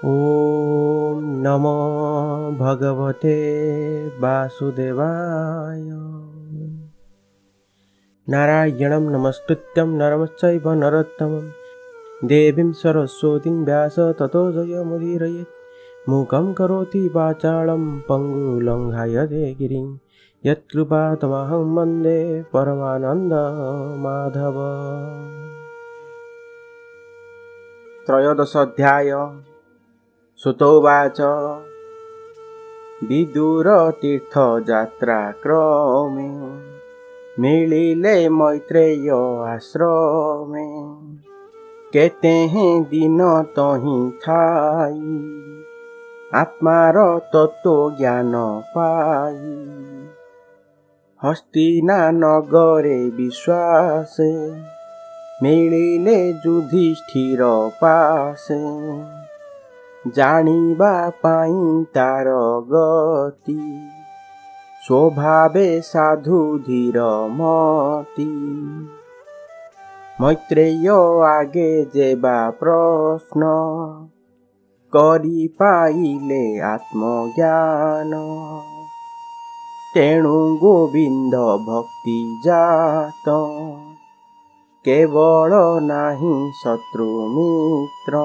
ॐ नमो भगवते वासुदेवाय। नारायणं नमस्तुत्यं नरं नरोत्तमं देवीं सरस्वतीं व्यास ततो जयमुदीरयेत्। मूकं करोति वाचालं पङ्गुलङ्घायते गिरिं यत्कृपातमहं वन्दे परमानन्दमाधव। त्रयोदश अध्याय। सुतोवाच विदुरतीर्थयात्राक्रमे मिलिले मैत्रेय आश्रमे। केतें दिन तहीं थाई आत्मार तत्व ज्ञान पाई। हस्तिना नगरे विश्वासे मिलिले युधिष्ठिर पासे। जानिबा पाई तार गति स्वभावे साधु धीर मति। मैत्रेय आगे जेबा प्रश्न करि पाइले आत्मज्ञान। तेणु गोविंद भक्ति जात केवल नाही शत्रु मित्र।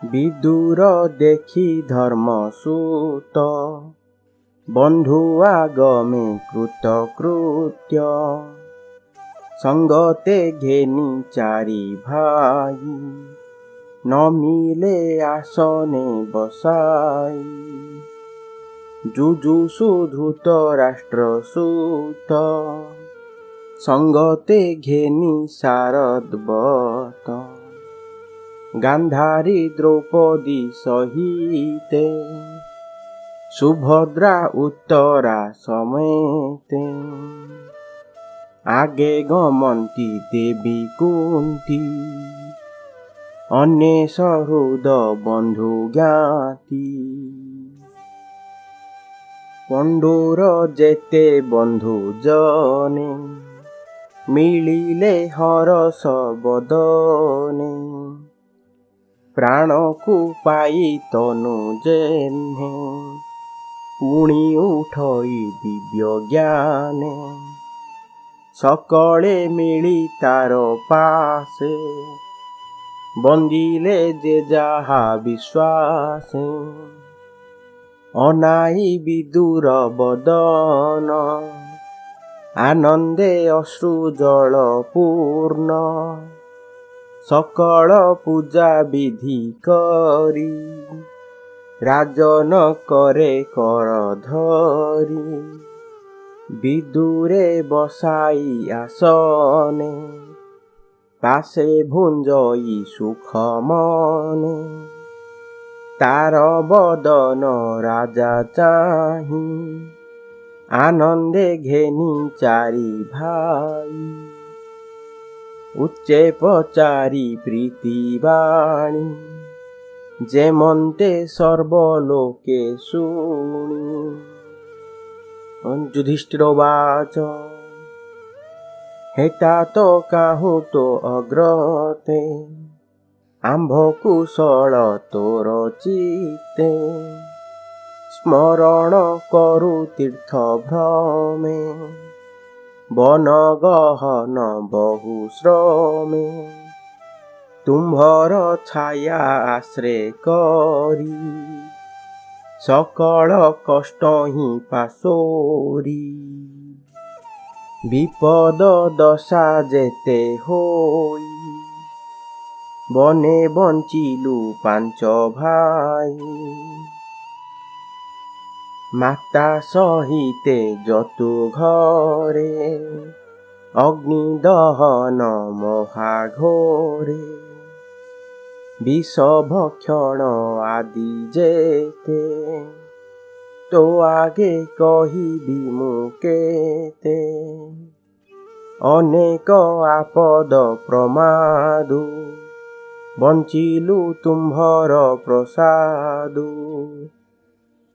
विदुर देखी धर्मसूत बंधु आगमे कृतकृत्य। संगते घेनी चारि भाई न मिले आसने बसाई। जुजुषु धृतराष्ट्रसूत संगते घेनी शारदवत। गांधारी द्रौपदी सहिते सुभद्रा उत्तरा समेते। आगे गमन्ति देवी कुंती अन्ये सहृद बंधु ज्ञाति। पंडुर जेते बंधु जने मिलिले हरस बदने। प्राण को पाई तनु जेन्हे पुणी उठई दिव्य ज्ञाने। सकले मिली तार पासे बंदिले जे जाहा विश्वासे। अनाई विदुर बदन आनंदे अश्रु जल पूर्ण। सकल पूजा विधि करी राजन करे कर धरी। विदुरे बसाई आसने पासे भुंजई सुख मने। तार बदन राजा चाही आनंदे घेनी चारि भाई। उच्चे पचारि प्रीति वाणी जेमन्ते सर्वलोके शुणी। युधिष्ठिरोवाच हेता तो काहू तो अग्रते आम्भ कुशल तोर चित्ते। स्मरण करु तीर्थ भ्रमे वन गहन बहु श्रमे। तुम्भर छाया आश्रे करी सकल कष्ट ही पासोरी। विपद दशा जेते होई बने बंचिलु पांच भाई। माता सहिते जतु घरे अग्नि दहन महाघोरे। विष भक्षण आदि जेते तो आगे कहिबी मुकेते। अनेक आपद प्रमादु बंचिलु तुम्भर प्रसादु।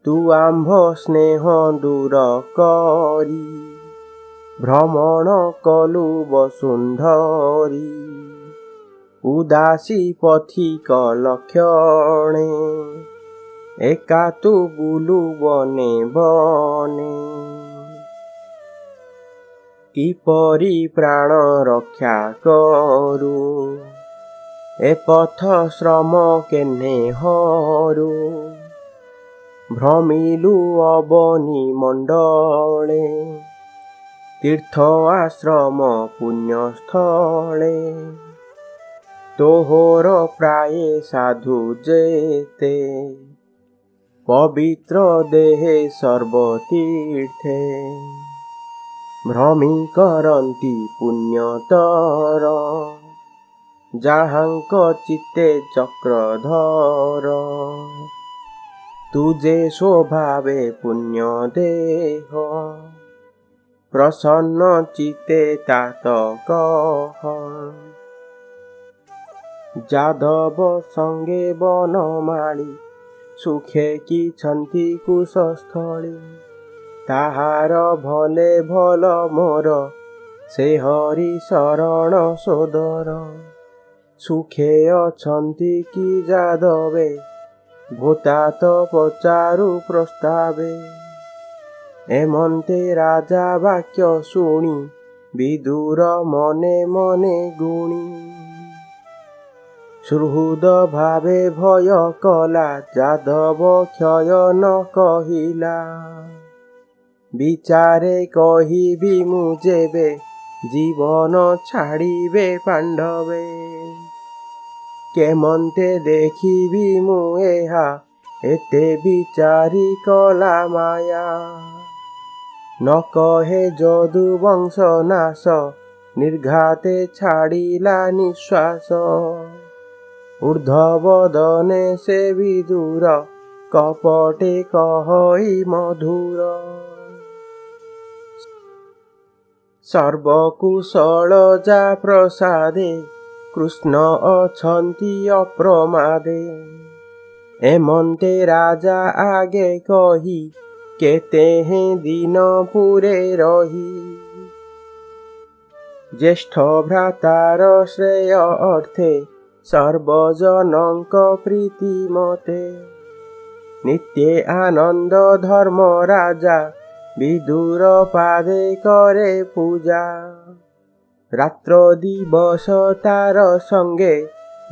तु आम्भ स्नेह दूर करी भ्रमण कलु वसुंधरी। ଉଦାସୀ ପଥିକ ଲକ୍ଷଣେ ଏକା ତୁ ବୁଲୁ ବନେ ବନେ। କିପରି ପ୍ରାଣ ରକ୍ଷା କରୁ ଏ ପଥ ଶ୍ରମ କେହ୍ନେ ହରୁ। ଭ୍ରମିଲୁ ଅବନି ମଣ୍ଡଳେ ତୀର୍ଥ ଆଶ୍ରମ ପୁଣ୍ୟସ୍ଥଳେ। ତୋହର ପ୍ରାୟେ ସାଧୁ ଯେତେ ପବିତ୍ର ଦେହେ ସର୍ବତୀର୍ଥେ। ଭ୍ରମି କରନ୍ତି ପୁଣ୍ୟତର ଯାହାଙ୍କ ଚିତ୍ତେ ଚକ୍ରଧର। ତୁ ଯେ ସ୍ୱଭାବେ ପୁଣ୍ୟ ଦେହ ପ୍ରସନ୍ନ ଚିତ୍ତେ ତାତ କହ। ଯାଦବ ସଙ୍ଗେ ବନମାଳି ସୁଖେ କିଛନ୍ତି କୁଶସ୍ଥଳୀ। ତାହାର ଭଲେ ଭଲ ମୋର ସେ ହରି ଶରଣ ସୋଦର। ସୁଖେ ଅଛନ୍ତି କି ଯାଦବେ ଭୂତାତ ପଚାରୁ ପ୍ରସ୍ତାବେ। ଏମନ୍ତେ ରାଜା ବାକ୍ୟ ଶୁଣି ବିଦୁର ମନେ ମନେ ଗୁଣି। ସୁହୃଦ ଭାବେ ଭୟ କଲା ଯାଦବ କ୍ଷୟ ନ କହିଲା। ବିଚାରେ କହିବି ମୁଁ ଯେବେ ଜୀବନ ଛାଡ଼ିବେ ପାଣ୍ଡବେ। କେମନ୍ତେ ଦେଖିବି ମୁଁ ଏହା ଏତେ ବିଚାରି କଲା ମାୟା। ନ କହେ ଯଦୁ ବଂଶ ନାଶ ନିର୍ଘାତେ ଛାଡ଼ିଲା ନିଶ୍ୱାସ। ଊର୍ଦ୍ଧ୍ୱବଦନେ ସେ ବିଦୁର କପଟେ କହଇ ମଧୁର। ସର୍ବକୁଶଳ ଯା ପ୍ରସାଦେ କୃଷ୍ଣ ଅଛନ୍ତି ଅପ୍ରମାଦେ। ଏମନ୍ତେ ରାଜା ଆଗେ କହି କେତେହେଁ ଦିନ ପୁରେ ରହି। ଜ୍ୟେଷ୍ଠ ଭ୍ରାତାର ଶ୍ରେୟ ଅର୍ଥେ ସର୍ବଜନଙ୍କ ପ୍ରୀତି ମତେ। ନିତ୍ୟେ ଆନନ୍ଦ ଧର୍ମ ରାଜା ବିଦୁର ପାଦେ କରେ ପୂଜା। ରାତ୍ର ଦିବସ ତାର ସଙ୍ଗେ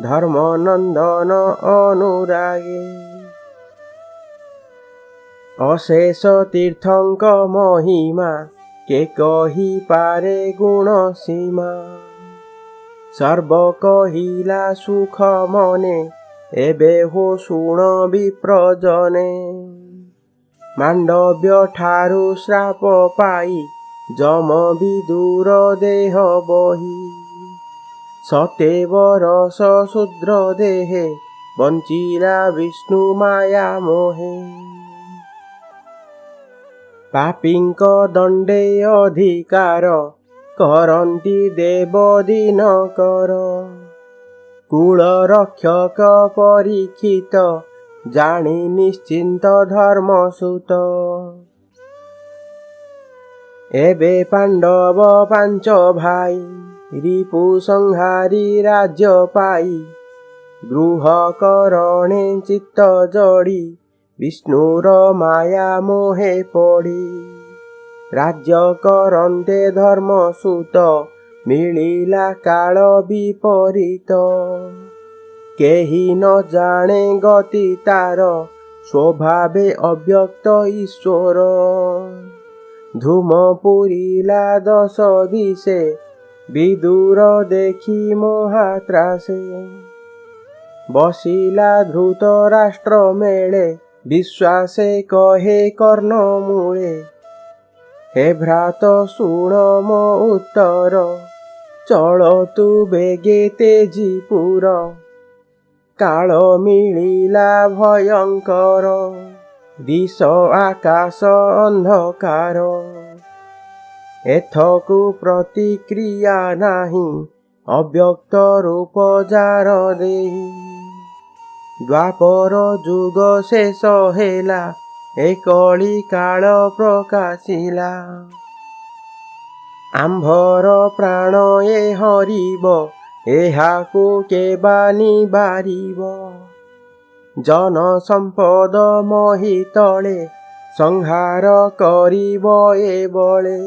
ଧର୍ମ ନନ୍ଦନ ଅନୁରାଗେ। ଅଶେଷ ତୀର୍ଥଙ୍କ ମହିମା କେ କହି ପାରେ ଗୁଣ ସୀମା। ସର୍ବ କହିଲା ସୁଖ ମନେ ଏବେ ହୋ ଶୁଣ ବିପ୍ରଜନେ। ମାଣ୍ଡବ୍ୟ ଠାରୁ ଶ୍ରାପ ପାଇ ଯମ ବିଦୁର ଦେହ ବହି। ସତେ ବରଷ ଶୂଦ୍ର ଦେହେ ବଞ୍ଚିଲା ବିଷ୍ଣୁ ମାୟା ମୋହେ। ପାପୀଙ୍କ ଦଣ୍ଡେ ଅଧିକାର କରନ୍ତି ଦେବ ଦିନକର। କୁଳ ରକ୍ଷକ ପରୀକ୍ଷିତ ଜାଣି ନିଶ୍ଚିନ୍ତ ଧର୍ମସୂତ। ଏବେ ପାଣ୍ଡବ ପାଞ୍ଚ ଭାଇ ରିପୁ ସଂହାରି ରାଜ୍ୟ ପାଇ। ଗୃହ କରଣେ ଚିତ୍ତ ଜଡ଼ି ବିଷ୍ଣୁର ମାୟା ମୋହେ ପଡ଼ି। ରାଜ୍ୟ କରନ୍ତେ ଧର୍ମସୂତ ମିଳିଲା କାଳ ବିପରୀତ। କେହି ନ ଜାଣେ ଗତି ତାର ସ୍ୱଭାବେ ଅବ୍ୟକ୍ତ ଈଶ୍ୱର। ଧୂମ ପୁରିଲା ଦଶ ଦିଶେ ବିଦୁର ଦେଖି ମହାତ୍ରାସେ। ବସିଲା ଧୃତ ରାଷ୍ଟ୍ର ମେଳେ ବିଶ୍ୱାସେ କହେ କର୍ଣ୍ଣ ମୂଳେ। ହେ ଭ୍ରାତ ଶୁଣ ମୋ ଉତ୍ତର ଚଳ ତୁ ବେଗେ ତେଜିପୁର। କାଳ ମିଳିଲା ଭୟଙ୍କର ଦିଶ ଆକାଶ ଅନ୍ଧକାର। ଏଥକୁ ପ୍ରତିକ୍ରିୟା ନାହିଁ ଅବ୍ୟକ୍ତ ରୂପ ଯାର ଦେଇ। ଦ୍ୱାପର ଯୁଗ ଶେଷ ହେଲା ଏ କଳି କାଳ ପ୍ରକାଶିଲା। ଆମ୍ଭର ପ୍ରାଣ ଏ ହରିବ ଏହାକୁ କେବାନି ବାରିବ। ଜନ ସମ୍ପଦ ମହି ତଳେ ସଂହାର କରିବ ଏବଳେ।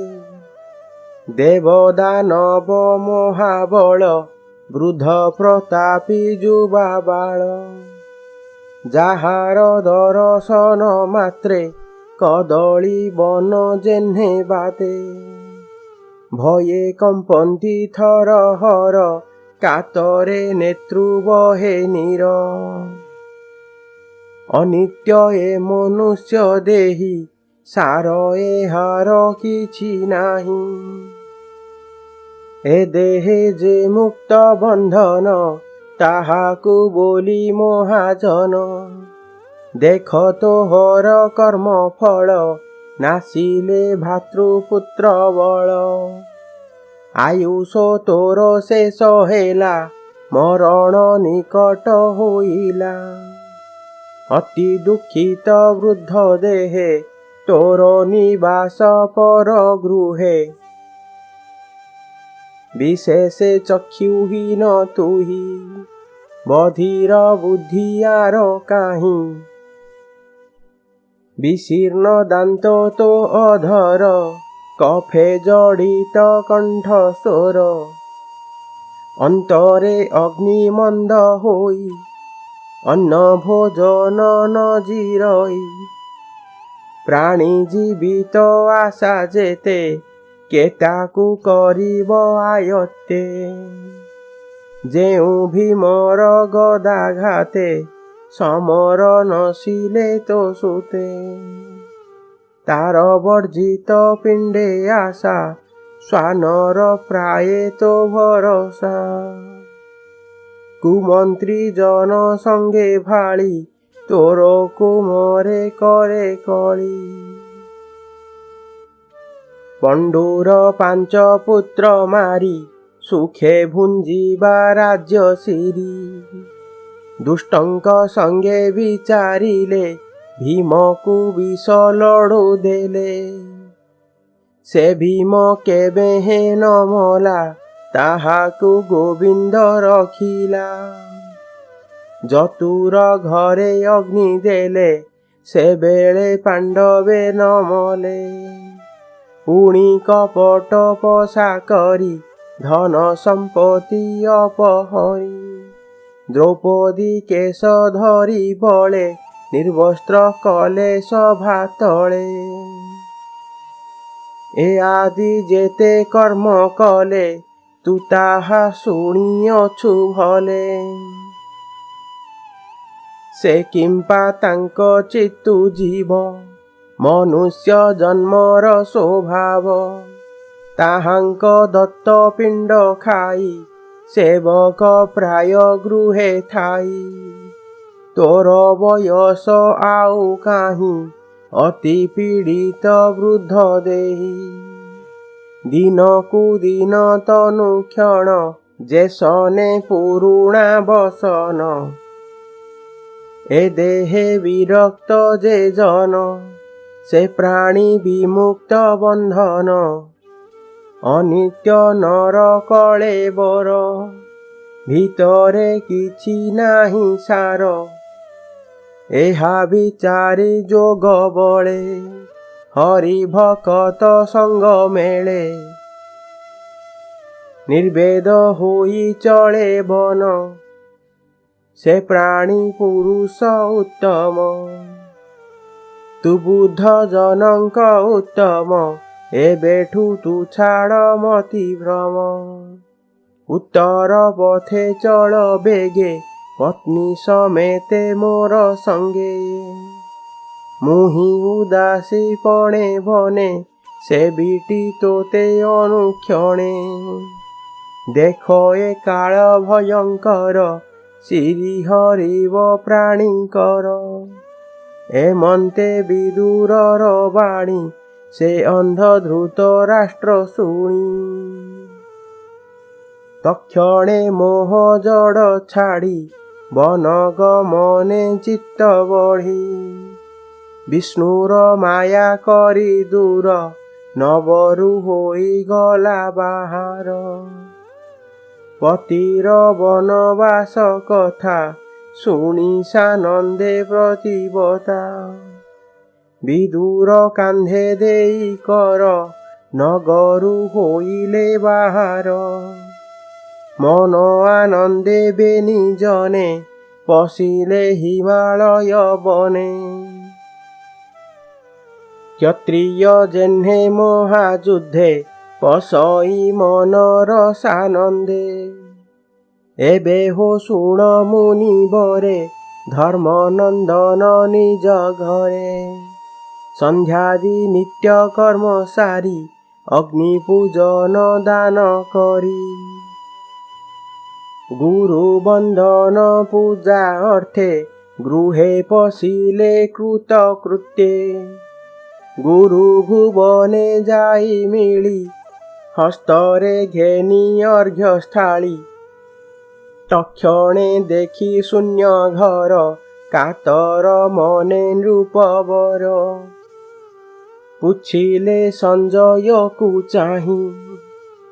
ଦେବ ଦାନବ ମହାବଳ ବୃଦ୍ଧ ପ୍ରତାପୀ ଯୁବା ବାଳ। ଯାହାର ଦର୍ଶନ ମାତ୍ରେ କଦଳୀ ବନ ଯେହ୍ନେ ବାତେ। ଭये କମ୍ପନ୍ତି ଥରହର କାତରେ ନେତୃ ବହେ ନୀର। ଅନିତ୍ୟ ଏ ମନୁଷ୍ୟ ଦେହି ସାର ଏହାର କିଛି ନାହିଁ। ଏ ଦେହେ ଯେ ମୁକ୍ତ ବନ୍ଧନ ତାହାକୁ ବୋଲି ମହାଜନ। ଦେଖ ତୋହର କର୍ମ ଫଳ ନାସିଲେ ଭାତୃପୁତ୍ର ବଳ। ଆୟୁଷ ତୋର ଶେଷ ହେଲା ମରଣ ନିକଟ ହୋଇଲା। ଅତି ଦୁଃଖିତ ବୃଦ୍ଧ ଦେହେ ତୋର ନିବାସ ପର ଗୃହେ। ବିଶେଷେ ଚକ୍ଷୁହୀନ ତୁହି ବଧିର ବୁଦ୍ଧି ଆର କାହିଁ। ବିଶୀର୍ଣ୍ଣ ଦାନ୍ତ ତୋ ଅଧର କଫେ ଜଡ଼ିତ କଣ୍ଠ ସ୍ୱର। ଅନ୍ତରେ ଅଗ୍ନି ମନ୍ଦ ହୋଇ ଅନ୍ନ ଭୋଜନ ନ ଜିରଇ। ପ୍ରାଣୀ ଜୀବିତ ଆଶା ଯେତେ କେତାକୁ କରିବ ଆୟତ୍ତେ। ଯେଉଁ ଭୀମର ଗଦାଘାତେ ସମର ନସିଲେ ତ ସୁତେ। ତାର ବର୍ଜିତ ପିଣ୍ଡେ ଆଶା ଶ୍ୱାନର ପ୍ରାୟେ ତ ଭରସା। କୁମନ୍ତ୍ରୀ ଜନ ସଙ୍ଗେ ଭାଳି ତୋର କୁମରେ କରେ କଳି। ପଣ୍ଡୁର ପାଞ୍ଚ ପୁତ୍ର ମାରି ସୁଖେ ଭୁଞ୍ଜିବା ରାଜ୍ୟ ସିରି। ଦୁଷ୍ଟଙ୍କ ସଙ୍ଗେ ବିଚାରିଲେ ଭୀମକୁ ବିଷ ଲଡୁ ଦେଲେ। ସେ ଭୀମ କେବେ ହେନ ମଲା ତାହାକୁ ଗୋବିନ୍ଦ ରଖିଲା। ଯତୁର ଘରେ ଅଗ୍ନି ଦେଲେ ସେବେଳେ ପାଣ୍ଡବେ ନ ମଲେ। ପୁଣି କପଟ ପଶା କରି ଧନ ସମ୍ପତ୍ତି ଅପହରି। ଦ୍ରୌପଦୀ କେଶ ଧରି ବଳେ ନିର୍ବସ୍ତ୍ର କଲେ ସଭା ତଳେ। ଏ ଆଦି ଯେତେ କର୍ମ କଲେ ତୁ ତାହା ଶୁଣିଅଛୁ ଭଲେ। ସେ କିମ୍ପା ତାଙ୍କ ଚିତ୍ତୁ ଜୀବ ମନୁଷ୍ୟ ଜନ୍ମର ସ୍ୱଭାବ। ତାହାଙ୍କ ଦତ୍ତ ପିଣ୍ଡ ଖାଇ ସେବକ ପ୍ରାୟ ଗୃହେ ଥାଇ। ତୋର ବୟସ ଆଉ କାହିଁ ଅତି ପୀଡ଼ିତ ବୃଦ୍ଧ ଦେହି। ଦିନକୁ ଦିନ ତନୁ କ୍ଷଣ ଯେସନେ ପୁରୁଣା ବସନ। ଏ ଦେହେ ବିରକ୍ତ ଯେ ଜନ ସେ ପ୍ରାଣୀ ବିମୁକ୍ତ ବନ୍ଧନ। ଅନିତ୍ୟ ନର କଳେବର ଭିତରେ କିଛି ନାହିଁ ସାର। ଏହା ବିଚାରି ଯୋଗ ବଳେ ହରି ଭକତ ସଙ୍ଗ ମେଳେ। ନିର୍ବେଦ ହୋଇ ଚଳେ ବନ ସେ ପ୍ରାଣୀ ପୁରୁଷ ଉତ୍ତମ। ତୁ ବୁଦ୍ଧ ଜନଙ୍କ ଉତ୍ତମ ଏବେଠୁ ତୁ ଛାଡ଼ ମତି ଭ୍ରମ। ଉତ୍ତର ପଥେ ଚଳ ବେଗେ ପତ୍ନୀ ସಮೇତେ ମୋର ସଙ୍ଗେ। ମୁହିଁ ଉଦାସୀ ପଣେ ବନେ ସେବିଟି ତୋତେ ଅନୁକ୍ଷଣେ। ଦେଖ ଏ କାଳ ଭୟଙ୍କର ଶିରି ହରିବ ପ୍ରାଣୀଙ୍କର। ଏମନ୍ତେ ବିଦୁରର ବାଣୀ ସେ ଅନ୍ଧ ଧୃତ ରାଷ୍ଟ୍ର ଶୁଣି। ତକ୍ଷଣେ ମୋହ ଜଡ଼ ଛାଡ଼ି ବନ ଗମନେ ଚିତ୍ତ ବଢ଼ି। ବିଷ୍ଣୁର ମାୟା କରି ଦୂର ନବରୁ ହୋଇଗଲା ବାହାର। ପତିର ବନବାସ କଥା ଶୁଣି ସାନନ୍ଦେ ପ୍ରତିବତା। ବିଦୁର କାନ୍ଧେ ଦେଇ କର ନଗରୁ ହୋଇଲେ ବାହାର। ମନ ଆନନ୍ଦେ ବେନି ଜନେ ପଶିଲେ ହିମାଳୟ ବନେ। କ୍ଷତ୍ରିୟ ଯେହ୍ନେ ମହାଯୁଦ୍ଧେ ପଶଇ ମନର ସାନନ୍ଦେ। ଏବେ ହୋ ଶୁଣ ମୁନିବରେ ଧର୍ମନନ୍ଦନ ନିଜ ଘରେ। ସନ୍ଧ୍ୟାଦି ନିତ୍ୟ କର୍ମ ସାରି ଅଗ୍ନି ପୂଜନ ଦାନ କରି। ଗୁରୁ ବନ୍ଦନ ପୂଜା ଅର୍ଥେ ଗୃହେ ପଶିଲେ କୃତକୃତ୍ୟେ। ଗୁରୁ ଭୁବନେ ଯାଇ ମିଳି ହସ୍ତରେ ଘେନି ଅର୍ଘ୍ୟସ୍ଥାଳି। ତକ୍ଷଣେ ଦେଖି ଶୂନ୍ୟ ଘର କାତର ମନେ ନୃପବର। ପୁଛିଲେ ସଞ୍ଜୟକୁ ଚାହିଁ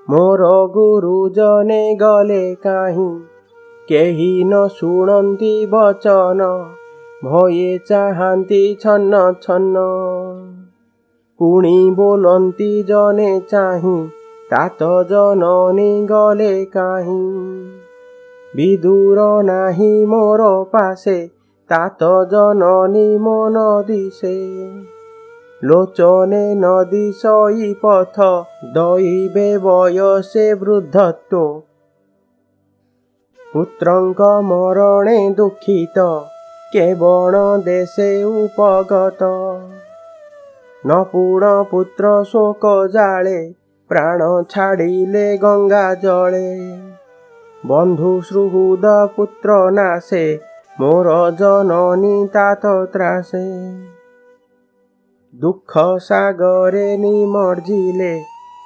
ମୋର ଗୁରୁଜନେ ଗଲେ କାହିଁ। କେହି ନ ଶୁଣନ୍ତି ବଚନ ଭୟେ ଚାହାନ୍ତି ଛନ୍ନ ଛନ୍ନ। ପୁଣି ବୋଲନ୍ତି ଜନେ ଚାହିଁ तात ଜନନୀ ଗଲେ କାହିଁ। ବିଦୁର ନାହିଁ ମୋର ପାଶେ तात ଜନନୀ ମନ ଦିଶେ। ଲୋଚନେ ନ ଦିଶଇ ପଥ ଦଇବେ ବୟସେ ବୃଦ୍ଧତ୍ୱ। ପୁତ୍ରଙ୍କ ମରଣେ ଦୁଃଖିତ କେବଳ ଦେଶେ ଉପଗତ। ନପୁଣ ପୁତ୍ର ଶୋକ ଜାଳେ ପ୍ରାଣ ଛାଡ଼ିଲେ ଗଙ୍ଗା ଜଳେ। ବନ୍ଧୁ ସୁହୃଦ ପୁତ୍ର ନାଶେ ମୋର ଜନନୀ तात ତ୍ରାସେ। ଦୁଃଖ ସାଗରେ ନିମଜ୍ଜିଲେ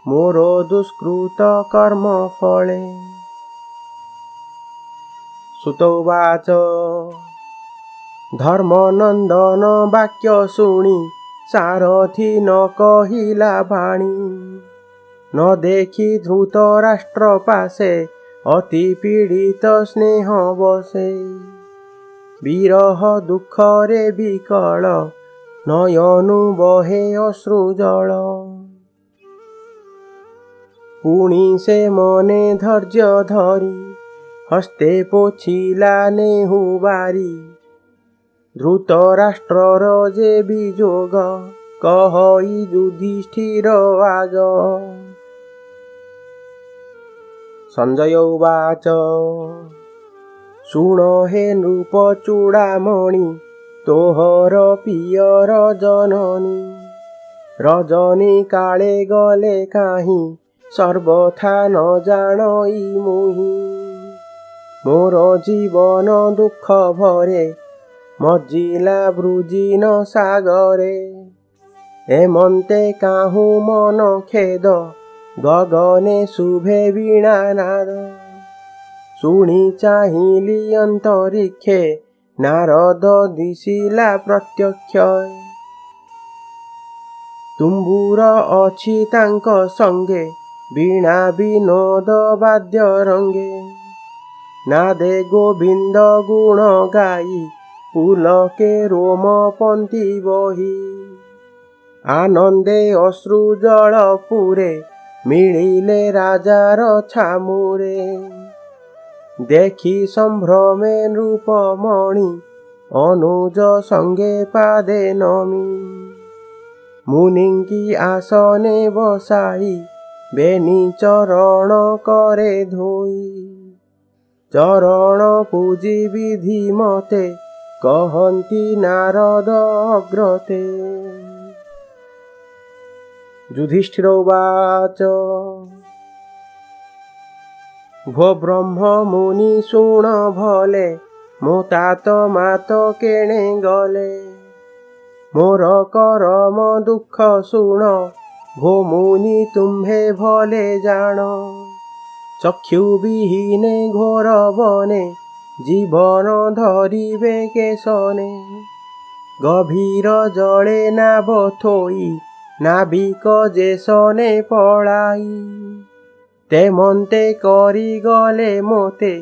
ମୋର ଦୁଷ୍କୃତ କର୍ମ ଫଳେ। ସୁତୋବାଚ ଧର୍ମନନ୍ଦନ ବାକ୍ୟ ଶୁଣି ସାରଥି ନ କହିଲା ବାଣୀ। ନ ଦେଖି ଧୃତରାଷ୍ଟ୍ର ପାଶେ ଅତି ପୀଡ଼ିତ ସ୍ନେହ ବସେ। ବିରହ ଦୁଃଖରେ ବିକଳ ନୟନୁ ବହେ ଅଶ୍ରୁ ଜଳ। ପୁଣି ସେ ମନେ ଧୈର୍ଯ୍ୟ ଧରି ହସ୍ତେ ପୋଛିଲା ନେହୁ ବାରି। ଧୃତରାଷ୍ଟ୍ରର ଯେ ବିଯୋଗ କହଇ ଯୁଧିଷ୍ଠିର ଆଗ। ସଞ୍ଜୟ ଉବାଚ ଶୁଣ ହେ ନୃପ ଚୂଡ଼ାମଣି ତୋହର ପିୟର ଜନନୀ। ରଜନୀ କାଳେ ଗଲେ କାହିଁ ସର୍ବଥା ନ ଜାଣଇ ମୁହିଁ। ମୋର ଜୀବନ ଦୁଃଖ ଭରେ ମଜ୍ଜିଲା ବୃଜିନ ସାଗରେ। ଏମନ୍ତେ କାହୁଁ ମନ ଖେଦ ଗଗନେ ଶୁଭେ ବୀଣା ନାଦ। ଶୁଣି ଚାହିଁଲି ଅନ୍ତରିକ୍ଷେ ନାରଦ ଦିଶିଲା ପ୍ରତ୍ୟକ୍ଷ। ତୁମ୍ବୁର ଅଛି ତାଙ୍କ ସଙ୍ଗେ ବୀଣା ବିନୋଦ ବାଦ୍ୟ ରଙ୍ଗେ। ନାଦେ ଗୋବିନ୍ଦ ଗୁଣ ଗାଇ ପୁଲକେ ରୋମ ପନ୍ତି ବହି। ଆନନ୍ଦେ ଅଶ୍ରୁ ଜଳ ପୁରେ ମିଳିଲେ ରାଜାର ଛାମୁରେ। ଦେଖି ସମ୍ଭ୍ରମେ ନୃପମଣି ଅନୁଜ ସଙ୍ଗେ ପାଦେ ନମି। ମୁନିଙ୍କି ଆସନେ ବସାଇ ବେନି ଚରଣ করে ଧୋଇ। ଚରଣ ପୂଜି ବିଧି ମତେ କହନ୍ତି ନାରଦ ଅଗ୍ରତେ। ଯୁଧିଷ୍ଠିର ଉବାଚ ଭୋ ବ୍ରହ୍ମ ମୁନି ଶୁଣ ଭଲେ ମୋ तात ମାତ କେଣେ ଗଲେ। ମୋର କରମ ଦୁଃଖ ଶୁଣ ଭୋ ମୁନି ତୁମ୍ଭେ ଭଲେ ଜାଣ। ଚକ୍ଷୁ ବିହୀନେ ଘୋର ବନେ ଜୀବନ ଧରିବେ କେଶନେ। ଗଭୀର ଜଳେ ନାବ ଥୋଇ ନାବିକ ଯେସନେ ପଳାଇ। ତେମନ୍ତେ କରିଗଲେ ମୋତେ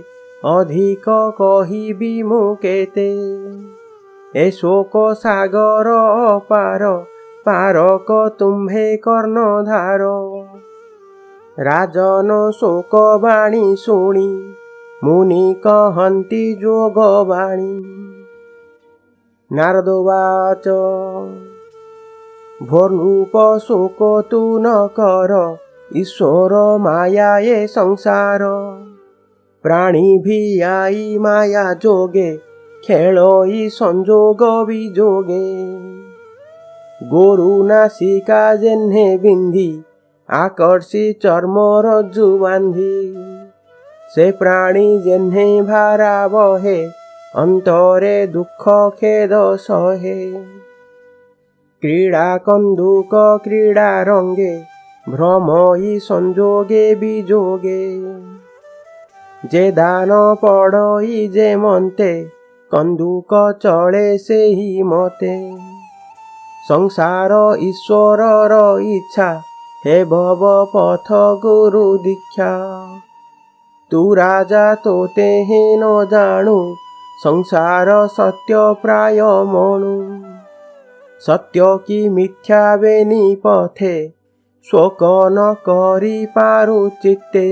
ଅଧିକ କହିବି ମୁଁ କେତେ। ଏ ଶୋକ ସାଗର ଅପାର ପାରକ ତୁମ୍ଭେ କର୍ଣ୍ଣଧାର। ରାଜନ ଶୋକ ବାଣୀ ଶୁଣି ମୁନି କହନ୍ତି ଯୋଗବାଣୀ। ନାରଦବାଚ ଭୋର୍ନୃପ ଶୋକ ତୁ ନ କର ଈଶ୍ୱର ମାୟା ଏ ସଂସାର। ପ୍ରାଣୀ ଭିଆଇ ମାୟା ଯୋଗେ ଖେଳଇ ସଂଯୋଗ ବିଯୋଗେ। ଗୋରୁ ନାସିକା ଯେହ୍ନେ ବିନ୍ଧି ଆକର୍ଷି ଚର୍ମ ରଜ୍ଜୁ ବାନ୍ଧି। ସେ ପ୍ରାଣୀ ଯେହ୍ନେ ଭାରା ବହେ ଅନ୍ତରେ ଦୁଃଖ ଖେଦ ସହେ। କ୍ରୀଡ଼ା କନ୍ଦୁକ କ୍ରୀଡ଼ା ରଙ୍ଗେ ଭ୍ରମଇ ସଂଯୋଗେ ବିଯୋଗେ। ଯେ ଦାନ ପଡ଼ଇ ଯେ ମନ୍ତେ କନ୍ଦୁକ ଚଳେ ସେହି ମତେ। ସଂସାର ଈଶ୍ୱରର ଇଚ୍ଛା ହେ ଭବ ପଥ ଗୁରୁ ଦୀକ୍ଷା। ତୁ ରାଜା ତୋତେ ହିଁ ନ ଜାଣୁ ସଂସାର ସତ୍ୟ ପ୍ରାୟ ମଣୁ। ସତ୍ୟ କି ମିଥ୍ୟା ବେନି ପଥେ ଶୋକ ନ କରି ପାରୁ ଚିତ୍ତେ।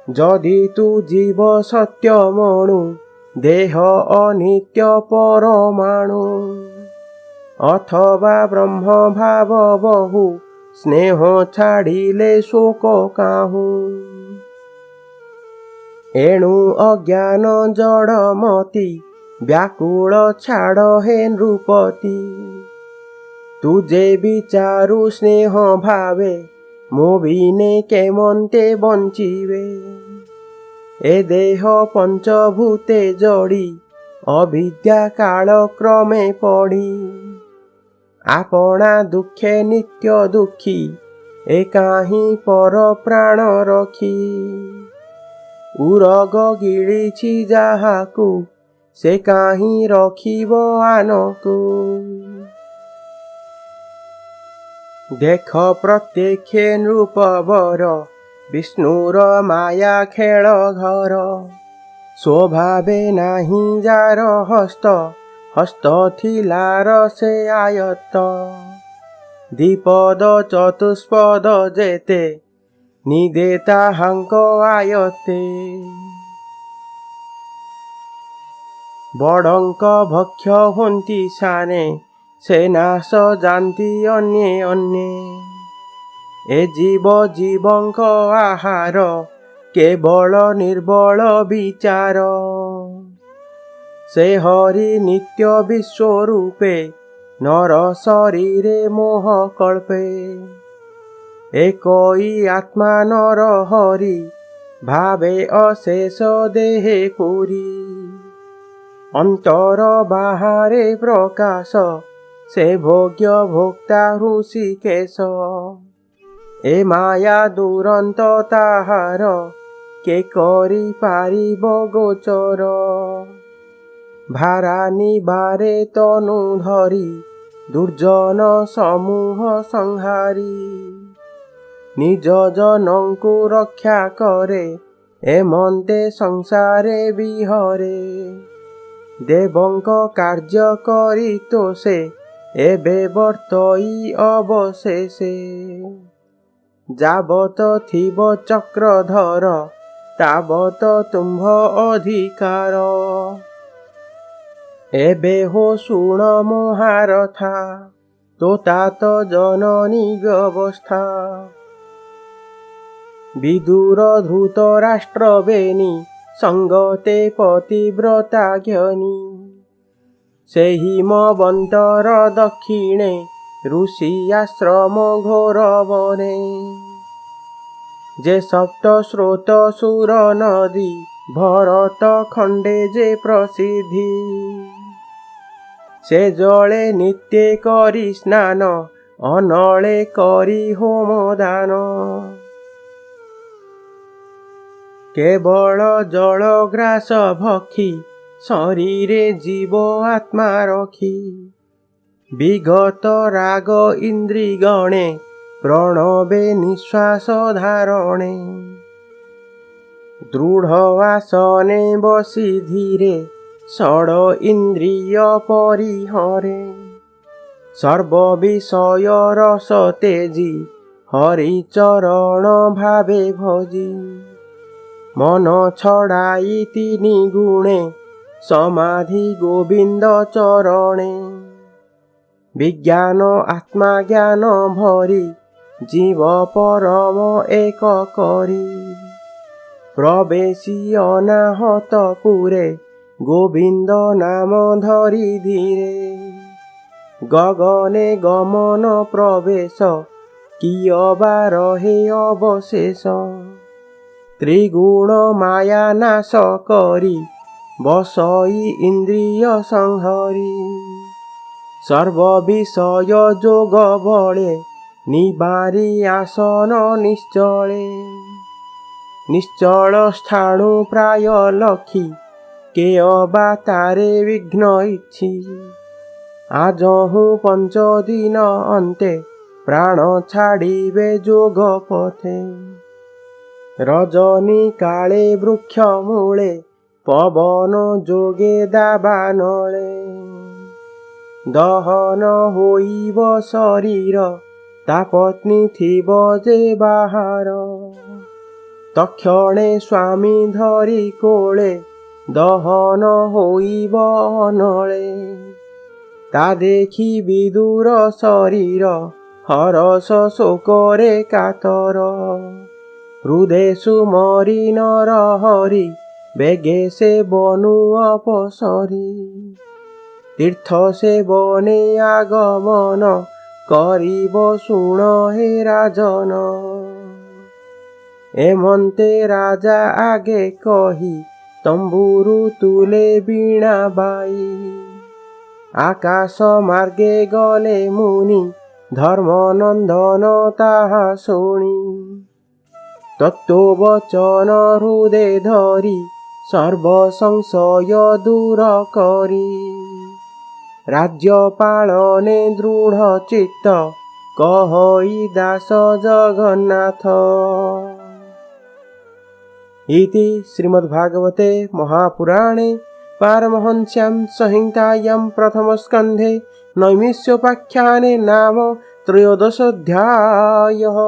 ଯଦି ତୁ ଜୀବ ସତ୍ୟ ମଣୁ ଦେହ ଅନିତ୍ୟ ପରମାଣୁ। ଅଥବା ବ୍ରହ୍ମ ଭାବ ବହୁ ସ୍ନେହ ଛାଡ଼ିଲେ ଶୋକ କାହୁଁ। ଏଣୁ ଅଜ୍ଞାନ ଜଡ଼ମତି ବ୍ୟାକୁଳ ଛାଡ଼ ହେ ନୃପତି। ତୁ ଯେ ବିଚାରୁ ସ୍ନେହ ଭାବେ ମୋ ବିନେ କେମନ୍ତେ ବଞ୍ଚିବେ। ଏ ଦେହ ପଞ୍ଚଭୂତେ ଜଡ଼ି ଅବିଦ୍ୟା କାଳ କ୍ରମେ ପଡ଼ି। ଆପଣା ଦୁଃଖେ ନିତ୍ୟ ଦୁଃଖୀ ଏ କାହିଁ ପର ପ୍ରାଣ ରଖି। ଉରଗ ଗିଳିଛି ଯାହାକୁ ସେ କାହିଁ ରଖିବ ଆନକୁ। ଦେଖ ପ୍ରତ୍ୟକ୍ଷେ ନୃପବର ବିଷ୍ଣୁର ମାୟା ଖେଳ ଘର। ସ୍ୱଭାବେ ନାହିଁ ଯାର ହସ୍ତ ହସ୍ତ ଥିଲାର ସେ ଆୟତ୍ତ। ଦ୍ୱିପଦ ଚତୁଷ୍ପଦ ଯେତେ ନିଦେ ତାହାଙ୍କ ଆୟତ୍ତେ। ବଡ଼ଙ୍କ ଭକ୍ଷ ହୁଅନ୍ତି ସାନେ ସେ ନାଶ ଯାନ୍ତି ଅନ୍ୟେ ଅନ୍ୟେ। ଏ ଜୀବ ଜୀବଙ୍କ ଆହାର କେବଳ ନିର୍ବଳ ବିଚାର। ସେ ହରି ନିତ୍ୟ ବିଶ୍ୱରୂପେ ନର ଶରୀରେ ମୋହ କଳ୍ପେ। ଏକଇ ଆତ୍ମା ନର ହରି ଭାବେ ଅଶେଷ ଦେହେ ପୁରୀ। ଅନ୍ତର ବାହାରେ ପ୍ରକାଶ ସେ ଭୋଗ୍ୟ ଭୋକ୍ତା ହୃଷିକେଶ। ଏ ମାୟା ଦୁରନ୍ତ ତାହାର କେ କରି ପାରିବ ଗୋଚର। ଭାରା ନିବାରେ ତନୁ ଧରି ଦୁର୍ଜନ ସମୂହ ସଂହାରୀ। ନିଜ ଜନଙ୍କୁ ରକ୍ଷା କରେ ଏମନ୍ତେ ସଂସାରେ ବିହରେ। ଦେବଙ୍କ କାର୍ଯ୍ୟ କରି ତୋଷେ ଏବେ ବର୍ତ୍ତଇ ଅବଶେଷେ। ଯାବତ ଥିବ ଚକ୍ରଧର ତାବତ ତୁମ୍ଭ ଅଧିକାର। ଏବେ ହୋ ଶୁଣ ମହାରଥା ତୋ ତାତ ଜନନୀ ବ୍ୟବସ୍ଥା। ବିଦୁର ଧୂତ ରାଷ୍ଟ୍ର ବେନି ସଙ୍ଗତେ ପତିବ୍ରତା ଜ୍ଞାନୀ। ସେହି ମବନ୍ତର ଦକ୍ଷିଣେ ଋଷି ଆଶ୍ରମ ଘୋର ବନେ। ଯେ ସପ୍ତ ସ୍ରୋତ ସୁର ନଦୀ ଭରତ ଖଣ୍ଡେ ଯେ ପ୍ରସିଦ୍ଧି। ସେ ଜଳେ ନିତ୍ୟ କରି ସ୍ନାନ ଅନଳେ କରି ହୋମ ଦାନ। କେବଳ ଜଳ ଗ୍ରାସ ଭକ୍ଷୀ ଶରୀରେ ଜୀବ ଆତ୍ମା ରଖି। ବିଗତ ରାଗ ଇନ୍ଦ୍ରି ଗଣେ प्रणवे निश्वास धारणे दृढ़ आसने बसी धीरे षड इंद्रिय परिहरे सर्व विषय रस तेजी हरिचरण भावे भजी मन छड़ाई तीनि गुणे समाधि गोविंद चरणे विज्ञान आत्मा ज्ञान भरी जीव परम एक करी प्रवेशी अनाहत पुरे गोविंद नाम धरी धीरे गगने गमन प्रवेश कियबा रहे अवशेष त्रिगुण माया नाश करी बसई इंद्रिय संहरी सर्व विषय जोग बले निबारी आसन निश्चले निश्चल स्थाणु प्राय लखी केयबा तारे विघ्न इच्छी आज हूँ 5 दिन अंते प्राण छाड़िबे जोग पथे रजनी काले वृक्ष मूले पवन जोगे दाबानले दहन होइब शरीर ता पत्नी थिब जे बाहार तक्षणे स्वामी धरी कोले दहन होइब अनले ता देखी विदुर शरीर हरस शोकरे कातर हृदेशु मरी नर हरि बेगे से बनु अपसरी तीर्थ से बने आगमन करिब शुण हे राजन एमंते राजा आगे कही तंबुरु तुले बीणा बाई आकाश मार्गे गले मुनि धर्मनंदन ताहा शुणी तत्वचन हृदय धरी सर्व संशय दूर करी राज्य पालने दृढ़ चित्त कहई दास जगन्नाथ। इति श्रीमद्भागवते महापुराणे पारमहंस्यां संहितायां प्रथमस्कन्धे नैमिषोपाख्याने नाम 13 अध्यायः।